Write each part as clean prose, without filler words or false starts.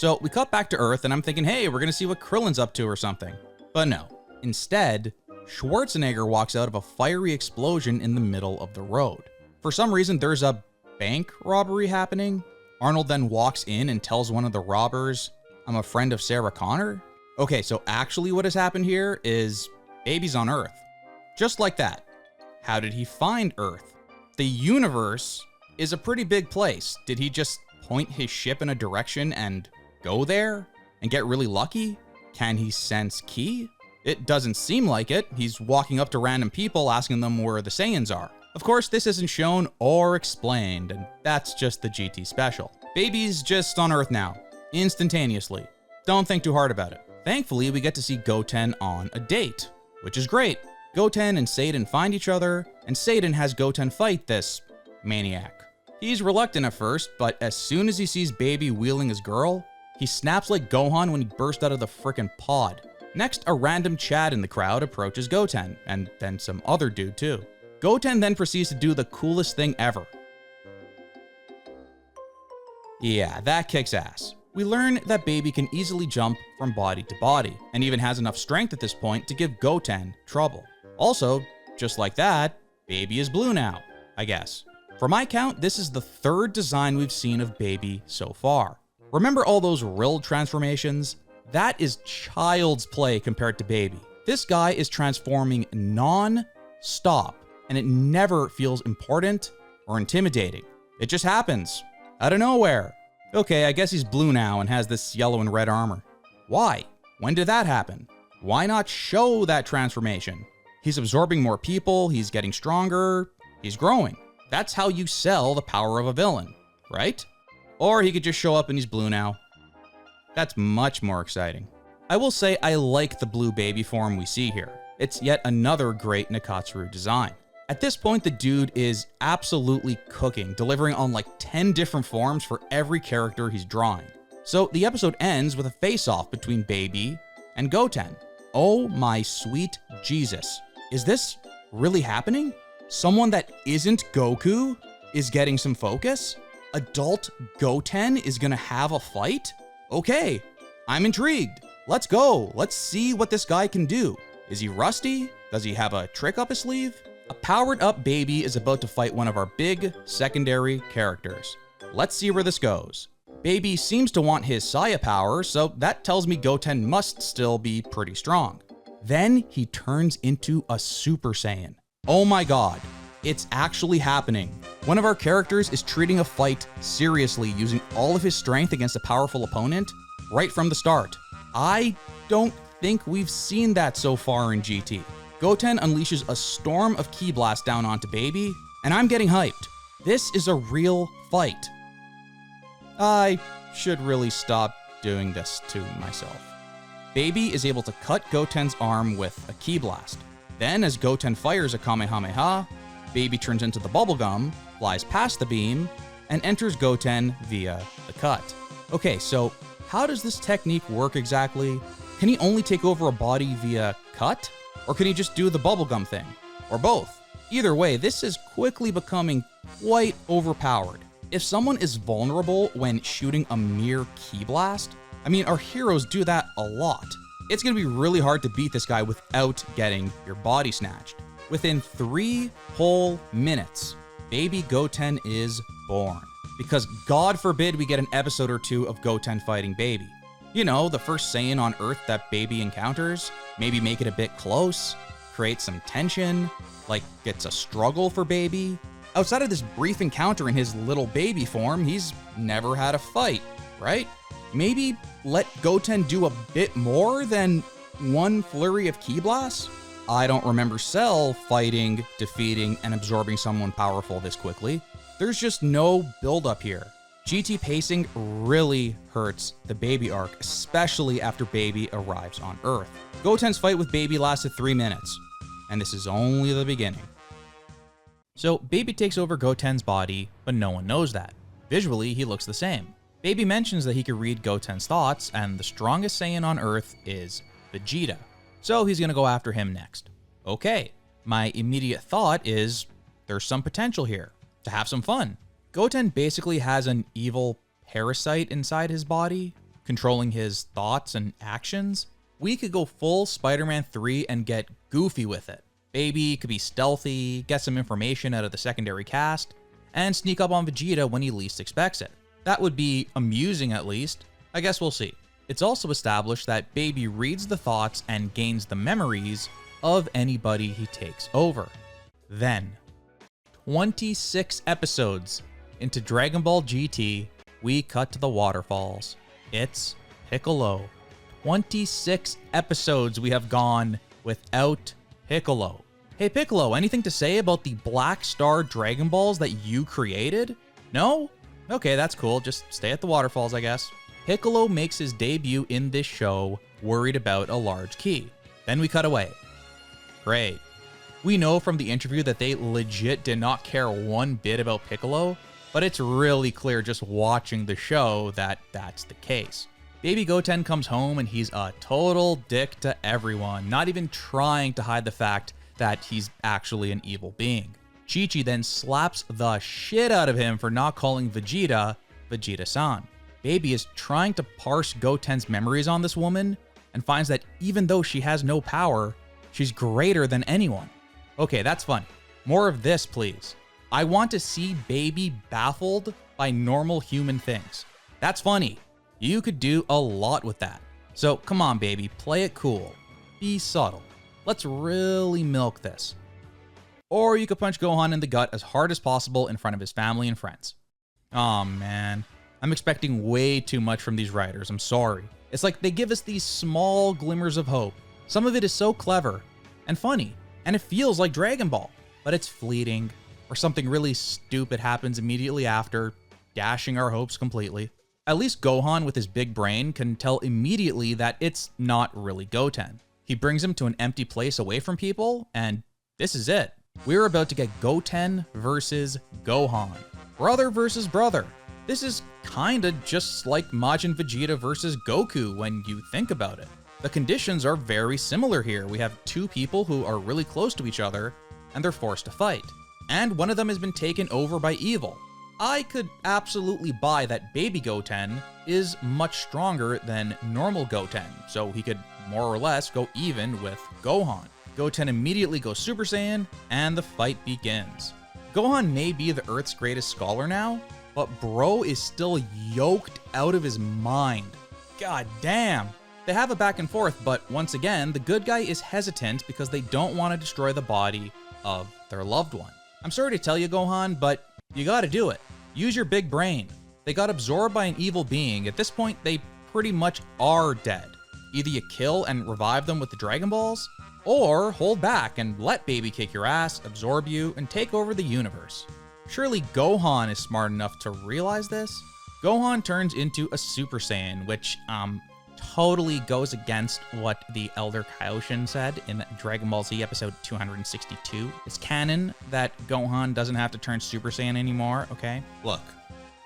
So we cut back to Earth and I'm thinking, hey, we're gonna see what Krillin's up to or something. But no. Instead, Schwarzenegger walks out of a fiery explosion in the middle of the road. For some reason, there's a bank robbery happening. Arnold then walks in and tells one of the robbers, I'm a friend of Sarah Connor. Okay, so actually what has happened here is Baby's on Earth. Just like that. How did he find Earth? The universe is a pretty big place. Did he just point his ship in a direction and go there and get really lucky? Can he sense ki? It doesn't seem like it. He's walking up to random people asking them where the Saiyans are. Of course, this isn't shown or explained, and that's just the GT special. Baby's just on Earth now, instantaneously. Don't think too hard about it. Thankfully, we get to see Goten on a date, which is great. Goten and Satan find each other, and Satan has Goten fight this maniac. He's reluctant at first, but as soon as he sees Baby wheeling his girl, he snaps like Gohan when he burst out of the frickin' pod. Next, a random Chad in the crowd approaches Goten, and then some other dude too. Goten then proceeds to do the coolest thing ever. Yeah, that kicks ass. We learn that Baby can easily jump from body to body, and even has enough strength at this point to give Goten trouble. Also, just like that, Baby is blue now, I guess. For my count, this is the third design we've seen of Baby so far. Remember all those Rill transformations? That is child's play compared to Baby. This guy is transforming non-stop, and it never feels important or intimidating. It just happens, out of nowhere. Okay, I guess he's blue now and has this yellow and red armor. Why? When did that happen? Why not show that transformation? He's absorbing more people, he's getting stronger, he's growing. That's how you sell the power of a villain, right? Or he could just show up and he's blue now. That's much more exciting. I will say I like the blue Baby form we see here. It's yet another great Nakatsuru design. At this point, the dude is absolutely cooking, delivering on like 10 different forms for every character he's drawing. So the episode ends with a face-off between Baby and Goten. Oh my sweet Jesus. Is this really happening? Someone that isn't Goku is getting some focus? Adult Goten is gonna have a fight? Okay, I'm intrigued. Let's go. Let's see what this guy can do. Is he rusty? Does he have a trick up his sleeve? A powered up Baby is about to fight one of our big secondary characters. Let's see where this goes. Baby seems to want his Saya power, so that tells me Goten must still be pretty strong. Then he turns into a Super Saiyan. Oh my god, it's actually happening. One of our characters is treating a fight seriously, using all of his strength against a powerful opponent right from the start. I don't think we've seen that so far in GT. Goten unleashes a storm of Ki Blast down onto Baby, and I'm getting hyped. This is a real fight. I should really stop doing this to myself. Baby is able to cut Goten's arm with a Ki Blast. Then, as Goten fires a Kamehameha, Baby turns into the bubblegum, flies past the beam, and enters Goten via the cut. Okay, so how does this technique work exactly? Can he only take over a body via cut? Or can he just do the bubblegum thing? Or both? Either way, this is quickly becoming quite overpowered. If someone is vulnerable when shooting a mere Ki Blast, I mean, our heroes do that a lot. It's gonna be really hard to beat this guy without getting your body snatched. Within 3 whole minutes, Baby Goten is born. Because God forbid we get an episode or 2 of Goten fighting Baby. You know, the first Saiyan on Earth that Baby encounters, maybe make it a bit close, create some tension, like it's a struggle for Baby. Outside of this brief encounter in his little baby form, he's never had a fight, right? Maybe let Goten do a bit more than one flurry of Ki Blasts? I don't remember Cell fighting, defeating, and absorbing someone powerful this quickly. There's just no build-up here. GT pacing really hurts the Baby arc, especially after Baby arrives on Earth. Goten's fight with Baby lasted 3 minutes, and this is only the beginning. So Baby takes over Goten's body, but no one knows that. Visually, he looks the same. Baby mentions that he can read Goten's thoughts, and the strongest Saiyan on Earth is Vegeta. So he's gonna go after him next. Okay, my immediate thought is there's some potential here to have some fun. Goten basically has an evil parasite inside his body. controlling his thoughts and actions. We could go full Spider-Man 3 and get goofy with it. Baby could be stealthy, get some information out of the secondary cast, and sneak up on Vegeta when he least expects it. That would be amusing at least. I guess we'll see. It's also established that Baby reads the thoughts and gains the memories of anybody he takes over. Then, 26 episodes into Dragon Ball GT, we cut to the waterfalls. It's Piccolo. 26 episodes we have gone without Piccolo. Hey Piccolo, anything to say about the Black Star Dragon Balls that you created? No? Okay, that's cool. Just stay at the waterfalls, I guess. Piccolo makes his debut in this show, worried about a large key. Then we cut away. Great. We know from the interview that they legit did not care one bit about Piccolo, but it's really clear just watching the show that that's the case. Baby Goten comes home and he's a total dick to everyone, not even trying to hide the fact that he's actually an evil being. Chi-Chi then slaps the shit out of him for not calling Vegeta, Vegeta-san. Baby is trying to parse Goten's memories on this woman and finds that even though she has no power, she's greater than anyone. Okay, that's funny. More of this, please. I want to see Baby baffled by normal human things. That's funny. You could do a lot with that. So come on, Baby, play it cool. Be subtle. Let's really milk this. Or you could punch Gohan in the gut as hard as possible in front of his family and friends. Aw, man. I'm expecting way too much from these writers, I'm sorry. It's like they give us these small glimmers of hope. Some of it is so clever and funny, and it feels like Dragon Ball, but it's fleeting, or something really stupid happens immediately after, dashing our hopes completely. At least Gohan with his big brain can tell immediately that it's not really Goten. He brings him to an empty place away from people, and this is it. We're about to get Goten versus Gohan. Brother versus brother. This is kinda just like Majin Vegeta versus Goku when you think about it. The conditions are very similar here. We have two people who are really close to each other, and they're forced to fight. And one of them has been taken over by evil. I could absolutely buy that Baby Goten is much stronger than normal Goten, so he could more or less go even with Gohan. Goten immediately goes Super Saiyan, and the fight begins. Gohan may be the Earth's greatest scholar now, but bro is still yoked out of his mind. God damn. They have a back and forth, but once again, the good guy is hesitant because they don't want to destroy the body of their loved one. I'm sorry to tell you, Gohan, but you gotta do it. Use your big brain. They got absorbed by an evil being. At this point, they pretty much are dead. Either you kill and revive them with the Dragon Balls, or hold back and let Baby kick your ass, absorb you, and take over the universe. Surely Gohan is smart enough to realize this? Gohan turns into a Super Saiyan, which totally goes against what the Elder Kaioshin said in Dragon Ball Z episode 262. It's canon that Gohan doesn't have to turn Super Saiyan anymore, okay? Look,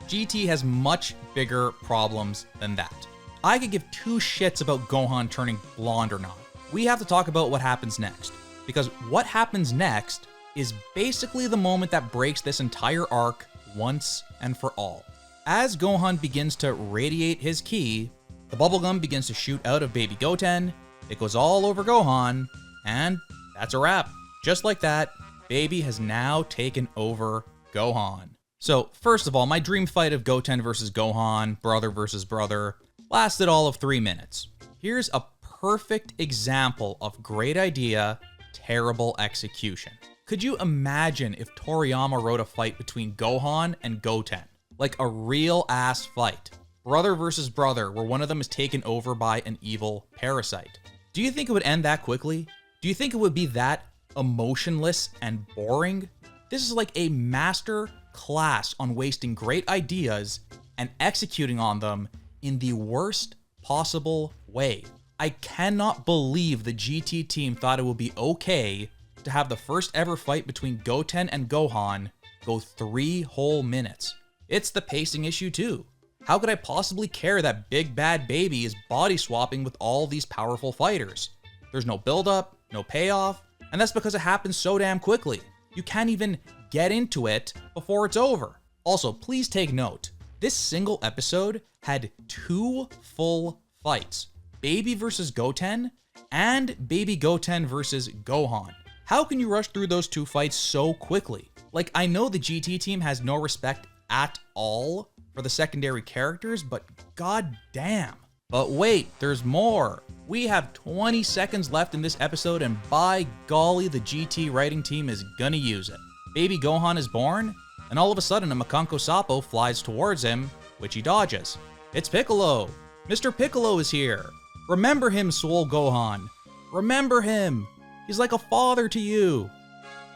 GT has much bigger problems than that. I could give two shits about Gohan turning blonde or not. We have to talk about what happens next, because what happens next is basically the moment that breaks this entire arc once and for all. As Gohan begins to radiate his ki, the bubblegum begins to shoot out of Baby Goten, it goes all over Gohan, and that's a wrap. Just like that, Baby has now taken over Gohan. So first of all, my dream fight of Goten versus Gohan, brother versus brother, lasted all of 3 minutes. Here's a perfect example of great idea, terrible execution. Could you imagine if Toriyama wrote a fight between Gohan and Goten? Like a real ass fight. Brother versus brother, where one of them is taken over by an evil parasite. Do you think it would end that quickly? Do you think it would be that emotionless and boring? This is like a master class on wasting great ideas and executing on them in the worst possible way. I cannot believe the GT team thought it would be okay to have the first ever fight between Goten and Gohan go 3 whole minutes. It's the pacing issue too. How could I possibly care that Big Bad Baby is body swapping with all these powerful fighters? There's no build-up, no payoff, and that's because it happens so damn quickly. You can't even get into it before it's over. Also, please take note. This single episode had 2 full fights, Baby versus Goten and Baby Goten versus Gohan. How can you rush through those 2 fights so quickly? Like, I know the GT team has no respect at all for the secondary characters, but god damn. But wait, there's more. We have 20 seconds left in this episode, and by golly, the GT writing team is gonna use it. Baby Gohan is born, and all of a sudden a Makanko Sappo flies towards him, which he dodges. It's Piccolo! Mr. Piccolo is here! Remember him, Swole Gohan! Remember him! He's like a father to you!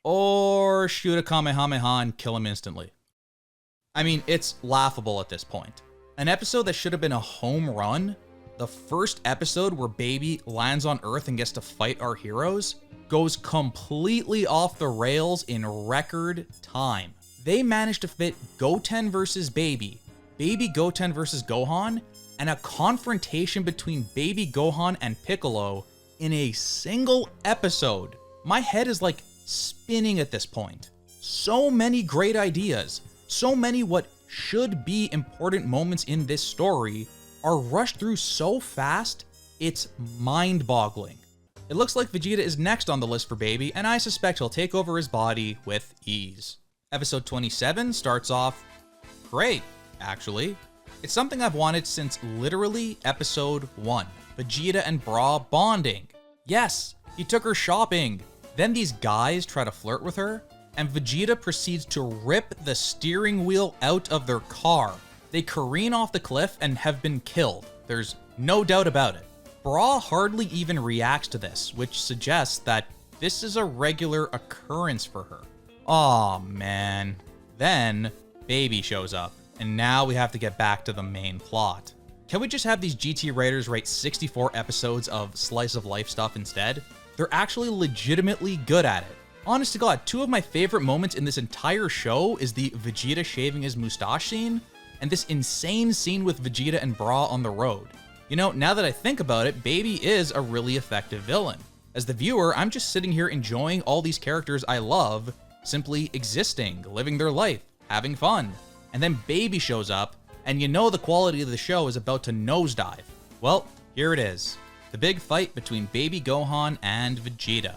Or shoot a Kamehameha and kill him instantly. I mean, it's laughable at this point. An episode that should have been a home run, the first episode where Baby lands on Earth and gets to fight our heroes, goes completely off the rails in record time. They managed to fit Goten versus Baby, Baby Goten versus Gohan, and a confrontation between Baby Gohan and Piccolo in a single episode. My head is like spinning at this point. So many great ideas, so many what should be important moments in this story are rushed through so fast, it's mind-boggling. It looks like Vegeta is next on the list for Baby, and I suspect he'll take over his body with ease. Episode 27 starts off great, actually. It's something I've wanted since literally episode 1. Vegeta and Bra bonding. Yes, he took her shopping. Then these guys try to flirt with her, and Vegeta proceeds to rip the steering wheel out of their car. They careen off the cliff and have been killed. There's no doubt about it. Bra hardly even reacts to this, which suggests that this is a regular occurrence for her. Aw, man. Then, Baby shows up, and now we have to get back to the main plot. Can we just have these GT writers write 64 episodes of slice of life stuff instead? They're actually legitimately good at it. Honest to God, 2 of my favorite moments in this entire show is the Vegeta shaving his mustache scene, and this insane scene with Vegeta and Bra on the road. You know, now that I think about it, Baby is a really effective villain. As the viewer, I'm just sitting here enjoying all these characters I love, simply existing, living their life, having fun. And then Baby shows up, and you know the quality of the show is about to nosedive. Well, here it is. The big fight between Baby Gohan and Vegeta.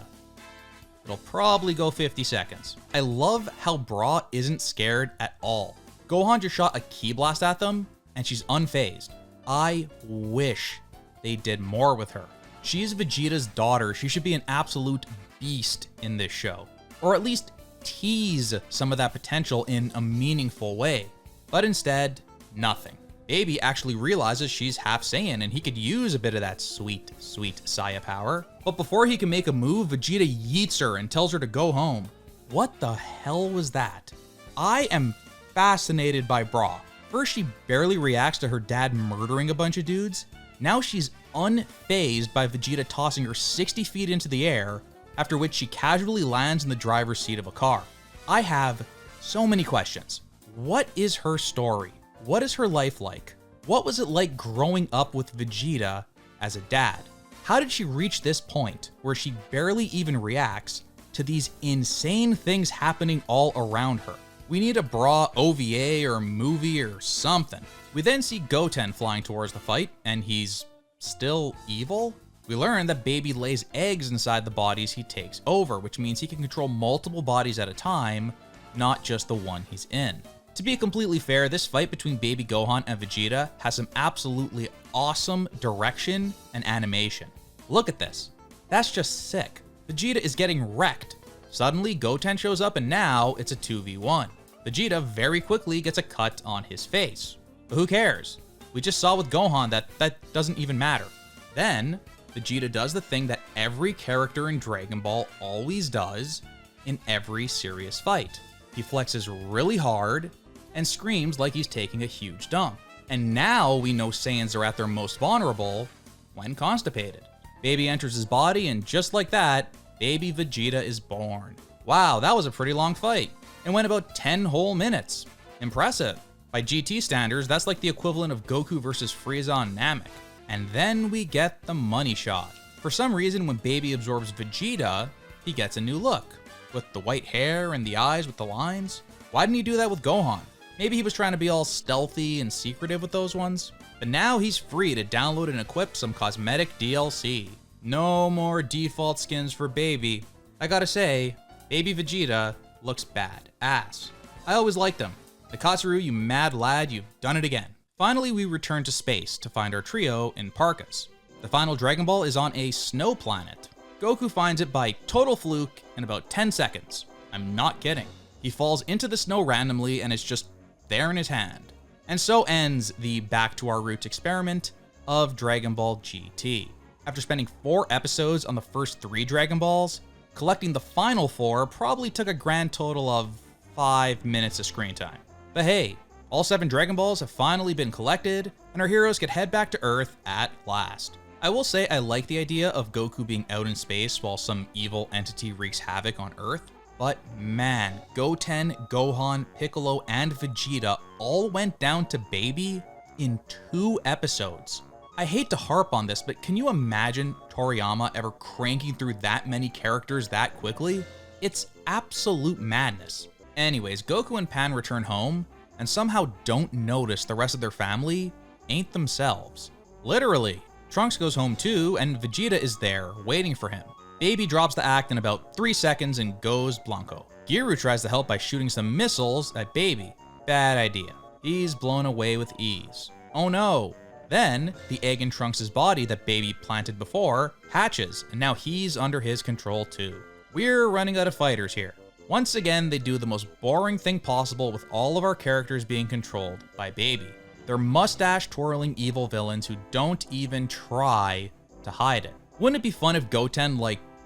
It'll probably go 50 seconds. I love how Bra isn't scared at all. Gohan just shot a ki blast at them, and she's unfazed. I wish they did more with her. She's Vegeta's daughter. She should be an absolute beast in this show. Or at least tease some of that potential in a meaningful way. But instead, nothing. Baby actually realizes she's half Saiyan and he could use a bit of that sweet, sweet Saya power. But before he can make a move, Vegeta yeets her and tells her to go home. What the hell was that? I am fascinated by Bra. First, she barely reacts to her dad murdering a bunch of dudes. Now she's unfazed by Vegeta tossing her 60 feet into the air, after which she casually lands in the driver's seat of a car. I have so many questions. What is her story? What is her life like? What was it like growing up with Vegeta as a dad? How did she reach this point where she barely even reacts to these insane things happening all around her? We need a Bra OVA or movie or something. We then see Goten flying towards the fight, and he's still evil? We learn that Baby lays eggs inside the bodies he takes over, which means he can control multiple bodies at a time, not just the one he's in. To be completely fair, this fight between Baby Gohan and Vegeta has some absolutely awesome direction and animation. Look at this. That's just sick. Vegeta is getting wrecked. Suddenly, Goten shows up and now it's a 2v1. Vegeta very quickly gets a cut on his face. But who cares? We just saw with Gohan that doesn't even matter. Then, Vegeta does the thing that every character in Dragon Ball always does in every serious fight. He flexes really hard and screams like he's taking a huge dump. And now we know Saiyans are at their most vulnerable when constipated. Baby enters his body, and just like that, Baby Vegeta is born. Wow, that was a pretty long fight. It went about 10 whole minutes. Impressive. By GT standards, that's like the equivalent of Goku versus Frieza on Namek. And then we get the money shot. For some reason, when Baby absorbs Vegeta, he gets a new look. With the white hair and the eyes with the lines. Why didn't he do that with Gohan? Maybe he was trying to be all stealthy and secretive with those ones. But now he's free to download and equip some cosmetic DLC. No more default skins for Baby. I gotta say, Baby Vegeta looks bad ass. I always liked him. Nakatsuru, you mad lad, you've done it again. Finally, we return to space to find our trio in parkas. The final Dragon Ball is on a snow planet. Goku finds it by total fluke in about 10 seconds. I'm not kidding. He falls into the snow randomly and it's just there in his hand. And so ends the Back to Our Roots experiment of Dragon Ball GT. After spending 4 episodes on the first 3 Dragon Balls, collecting the final 4 probably took a grand total of 5 minutes of screen time. But hey, all 7 Dragon Balls have finally been collected, and our heroes could head back to Earth at last. I will say I like the idea of Goku being out in space while some evil entity wreaks havoc on Earth, but man, Goten, Gohan, Piccolo, and Vegeta all went down to Baby in 2 episodes. I hate to harp on this, but can you imagine Toriyama ever cranking through that many characters that quickly? It's absolute madness. Anyways, Goku and Pan return home, and somehow don't notice the rest of their family ain't themselves. Literally. Trunks goes home too, and Vegeta is there, waiting for him. Baby drops the act in about 3 seconds and goes blanco. Giru tries to help by shooting some missiles at Baby. Bad idea. He's blown away with ease. Oh no. Then, the egg in Trunks' body that Baby planted before hatches, and now he's under his control too. We're running out of fighters here. Once again, they do the most boring thing possible with all of our characters being controlled by Baby. They're mustache-twirling evil villains who don't even try to hide it. Wouldn't it be fun if Goten,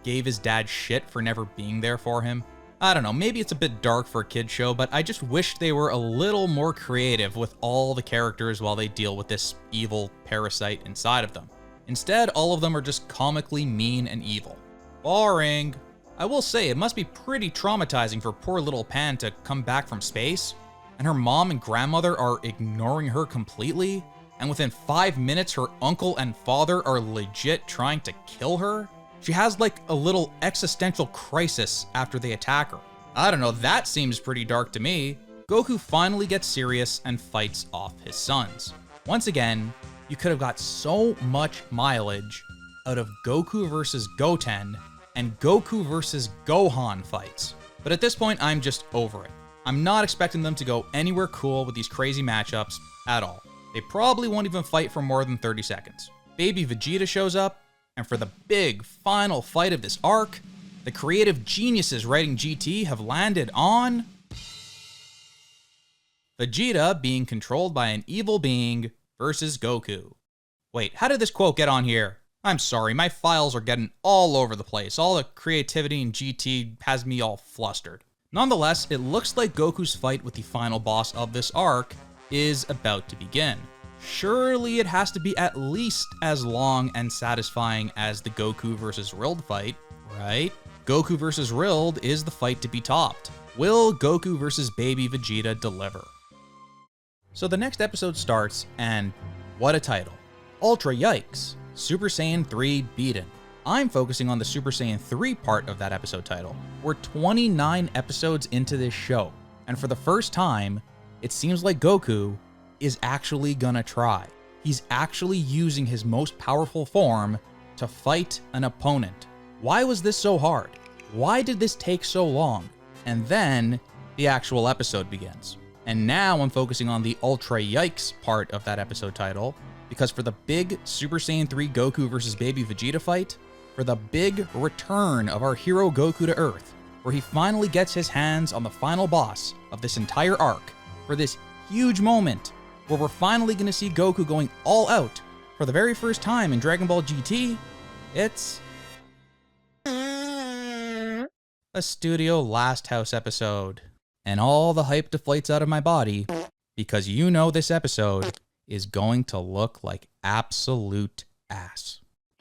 gave his dad shit for never being there for him? I don't know, maybe it's a bit dark for a kid's show, but I just wish they were a little more creative with all the characters while they deal with this evil parasite inside of them. Instead, all of them are just comically mean and evil. Boring. I will say, it must be pretty traumatizing for poor little Pan to come back from space, and her mom and grandmother are ignoring her completely, and within 5 minutes her uncle and father are legit trying to kill her? She has a little existential crisis after they attack her. I don't know, that seems pretty dark to me. Goku finally gets serious and fights off his sons. Once again, you could have got so much mileage out of Goku versus Goten and Goku versus Gohan fights. But at this point, I'm just over it. I'm not expecting them to go anywhere cool with these crazy matchups at all. They probably won't even fight for more than 30 seconds. Baby Vegeta shows up, and for the big final fight of this arc, the creative geniuses writing GT have landed on Vegeta being controlled by an evil being versus Goku. Wait, how did this quote get on here? I'm sorry, my files are getting all over the place. All the creativity in GT has me all flustered. Nonetheless, it looks like Goku's fight with the final boss of this arc is about to begin. Surely it has to be at least as long and satisfying as the Goku vs. Rild fight, right? Goku vs. Rild is the fight to be topped. Will Goku vs. Baby Vegeta deliver? So the next episode starts, and what a title. Ultra Yikes, Super Saiyan 3 Beaten. I'm focusing on the Super Saiyan 3 part of that episode title. We're 29 episodes into this show, and for the first time, it seems like Goku is actually gonna try. He's actually using his most powerful form to fight an opponent. Why was this so hard? Why did this take so long? And then the actual episode begins. And now I'm focusing on the Ultra Yikes part of that episode title, because for the big Super Saiyan 3 Goku versus Baby Vegeta fight, for the big return of our hero Goku to Earth, where he finally gets his hands on the final boss of this entire arc, for this huge moment where we're finally going to see Goku going all out for the very first time in Dragon Ball GT, it's a Studio Last House episode. And all the hype deflates out of my body because you know this episode is going to look like absolute ass.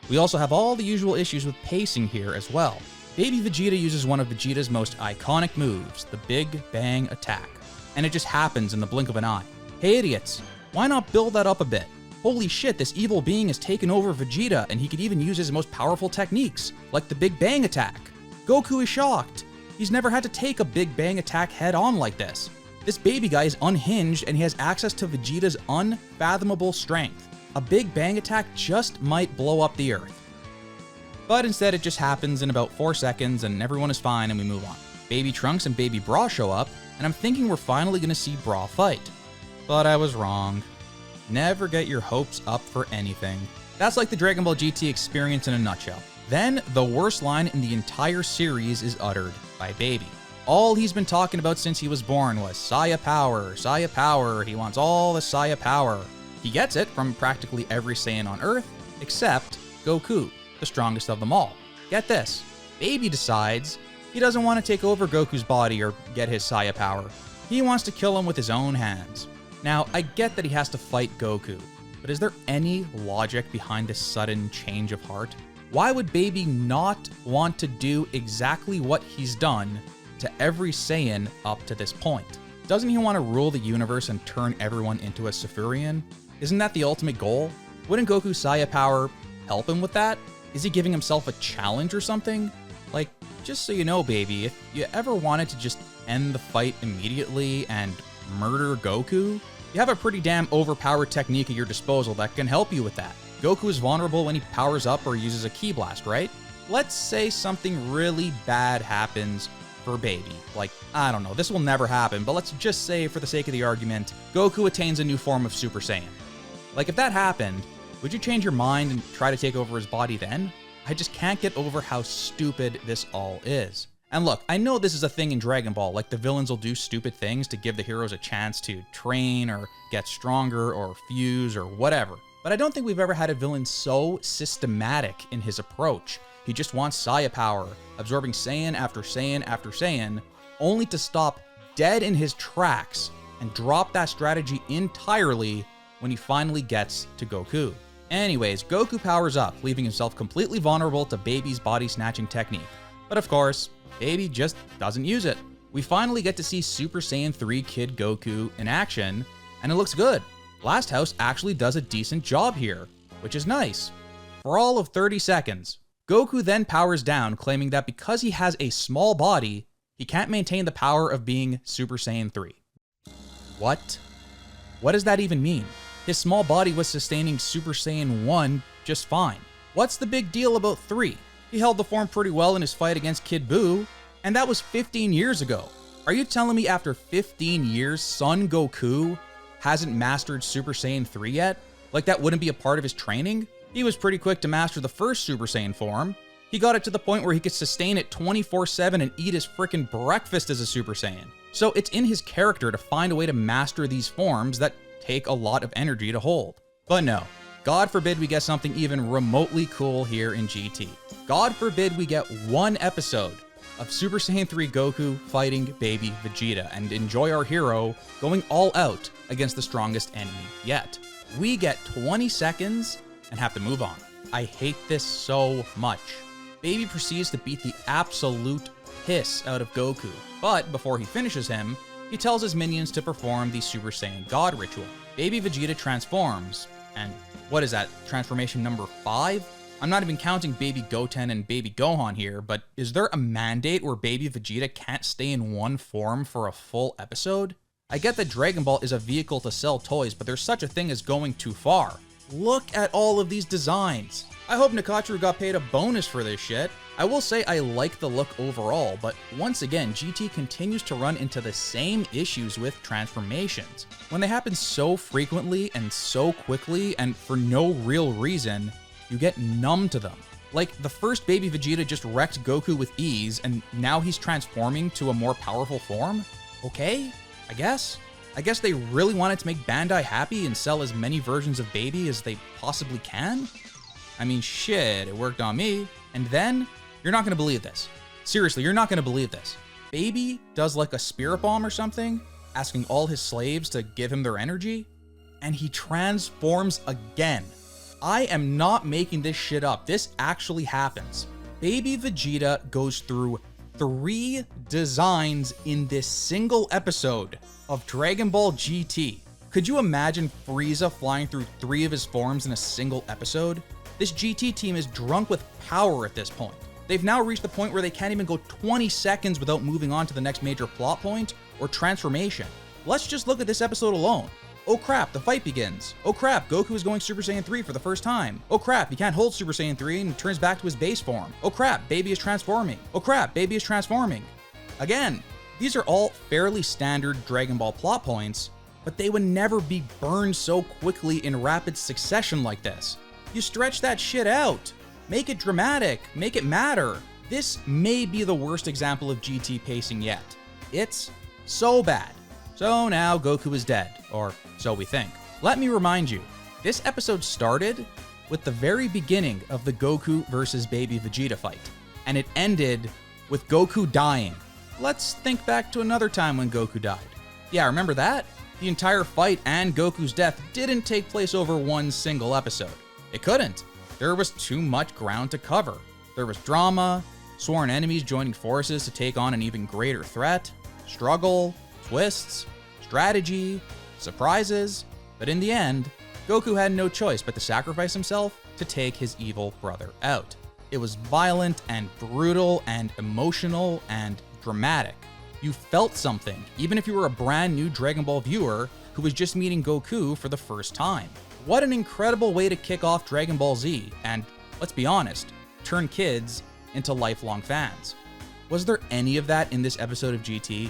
We also have all the usual issues with pacing here as well. Baby Vegeta uses one of Vegeta's most iconic moves, the Big Bang Attack, and it just happens in the blink of an eye. Hey idiots, why not build that up a bit? Holy shit, this evil being has taken over Vegeta and he could even use his most powerful techniques, like the Big Bang Attack. Goku is shocked. He's never had to take a Big Bang Attack head on like this. This baby guy is unhinged and he has access to Vegeta's unfathomable strength. A Big Bang attack just might blow up the Earth. But instead it just happens in about 4 seconds and everyone is fine and we move on. Baby Trunks and Baby Bra show up and I'm thinking we're finally gonna see Bra fight. But I was wrong. Never get your hopes up for anything. That's like the Dragon Ball GT experience in a nutshell. Then, the worst line in the entire series is uttered by Baby. All he's been talking about since he was born was Saya power, he wants all the Saya power. He gets it from practically every Saiyan on Earth, except Goku, the strongest of them all. Get this, Baby decides he doesn't want to take over Goku's body or get his Saya power. He wants to kill him with his own hands. Now, I get that he has to fight Goku, but is there any logic behind this sudden change of heart? Why would Baby not want to do exactly what he's done to every Saiyan up to this point? Doesn't he want to rule the universe and turn everyone into a Sphurian? Isn't that the ultimate goal? Wouldn't Goku's Saya power help him with that? Is he giving himself a challenge or something? Like, just so you know, Baby, if you ever wanted to just end the fight immediately and murder Goku, you have a pretty damn overpowered technique at your disposal that can help you with that. Goku is vulnerable when he powers up or uses a ki blast, right? Let's say something really bad happens for Baby. Like, I don't know, this will never happen, but let's just say, for the sake of the argument, Goku attains a new form of Super Saiyan. Like, if that happened, would you change your mind and try to take over his body then? I just can't get over how stupid this all is. And look, I know this is a thing in Dragon Ball, like the villains will do stupid things to give the heroes a chance to train or get stronger or fuse or whatever. But I don't think we've ever had a villain so systematic in his approach. He just wants Saya power, absorbing Saiyan after Saiyan after Saiyan, only to stop dead in his tracks and drop that strategy entirely when he finally gets to Goku. Anyways, Goku powers up, leaving himself completely vulnerable to Baby's body snatching technique. But of course, Baby just doesn't use it. We finally get to see Super Saiyan 3 Kid Goku in action, and it looks good. Last House actually does a decent job here, which is nice. For all of 30 seconds, Goku then powers down, claiming that because he has a small body, he can't maintain the power of being Super Saiyan 3. What? What does that even mean? His small body was sustaining Super Saiyan 1 just fine. What's the big deal about 3? He held the form pretty well in his fight against Kid Buu, and that was 15 years ago. Are you telling me after 15 years, Son Goku hasn't mastered Super Saiyan 3 yet? Like that wouldn't be a part of his training? He was pretty quick to master the first Super Saiyan form. He got it to the point where he could sustain it 24/7 and eat his frickin' breakfast as a Super Saiyan. So it's in his character to find a way to master these forms that take a lot of energy to hold. But no, God forbid we get something even remotely cool here in GT. God forbid we get one episode of Super Saiyan 3 Goku fighting Baby Vegeta and enjoy our hero going all out against the strongest enemy yet. We get 20 seconds and have to move on. I hate this so much. Baby proceeds to beat the absolute piss out of Goku, but before he finishes him, he tells his minions to perform the Super Saiyan God ritual. Baby Vegeta transforms, and what is that, transformation number 5? I'm not even counting Baby Goten and Baby Gohan here, but is there a mandate where Baby Vegeta can't stay in one form for a full episode? I get that Dragon Ball is a vehicle to sell toys, but there's such a thing as going too far. Look at all of these designs. I hope Nakatsuru got paid a bonus for this shit. I will say I like the look overall, but once again, GT continues to run into the same issues with transformations. When they happen so frequently and so quickly and for no real reason, you get numb to them. Like, the first Baby Vegeta just wrecked Goku with ease, and now he's transforming to a more powerful form? Okay, I guess. I guess they really wanted to make Bandai happy and sell as many versions of Baby as they possibly can? I mean, shit, it worked on me. And then, you're not gonna believe this. Seriously, you're not gonna believe this. Baby does like a spirit bomb or something, asking all his slaves to give him their energy, and he transforms again. I am not making this shit up. This actually happens. Baby Vegeta goes through 3 designs in this single episode of Dragon Ball GT. Could you imagine Frieza flying through 3 of his forms in a single episode? This GT team is drunk with power at this point. They've now reached the point where they can't even go 20 seconds without moving on to the next major plot point or transformation. Let's just look at this episode alone. Oh crap, the fight begins. Oh crap, Goku is going Super Saiyan 3 for the first time. Oh crap, he can't hold Super Saiyan 3 and turns back to his base form. Oh crap, Baby is transforming. Oh crap, Baby is transforming. Again, these are all fairly standard Dragon Ball plot points, but they would never be burned so quickly in rapid succession like this. You stretch that shit out. Make it dramatic, make it matter. This may be the worst example of GT pacing yet. It's so bad. So now Goku is dead, or so we think. Let me remind you, this episode started with the very beginning of the Goku versus Baby Vegeta fight, and it ended with Goku dying. Let's think back to another time when Goku died. Yeah, remember that? The entire fight and Goku's death didn't take place over one single episode. It couldn't. There was too much ground to cover. There was drama, sworn enemies joining forces to take on an even greater threat, struggle, twists, strategy, surprises, but in the end, Goku had no choice but to sacrifice himself to take his evil brother out. It was violent and brutal and emotional and dramatic. You felt something, even if you were a brand new Dragon Ball viewer who was just meeting Goku for the first time. What an incredible way to kick off Dragon Ball Z and, let's be honest, turn kids into lifelong fans. Was there any of that in this episode of GT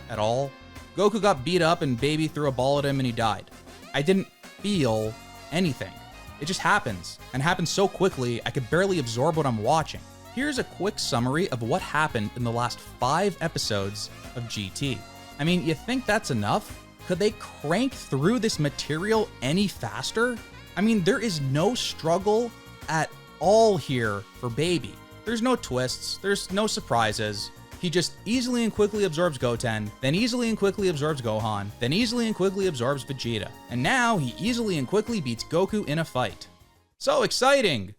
at all? Goku got beat up and Baby threw a ball at him and he died. I didn't feel anything. It just happens, and happens so quickly I could barely absorb what I'm watching. Here's a quick summary of what happened in the last 5 episodes of GT. I mean, you think that's enough? Could they crank through this material any faster? I mean, there is no struggle at all here for Baby. There's no twists, there's no surprises. He just easily and quickly absorbs Goten, then easily and quickly absorbs Gohan, then easily and quickly absorbs Vegeta. And now he easily and quickly beats Goku in a fight. So exciting!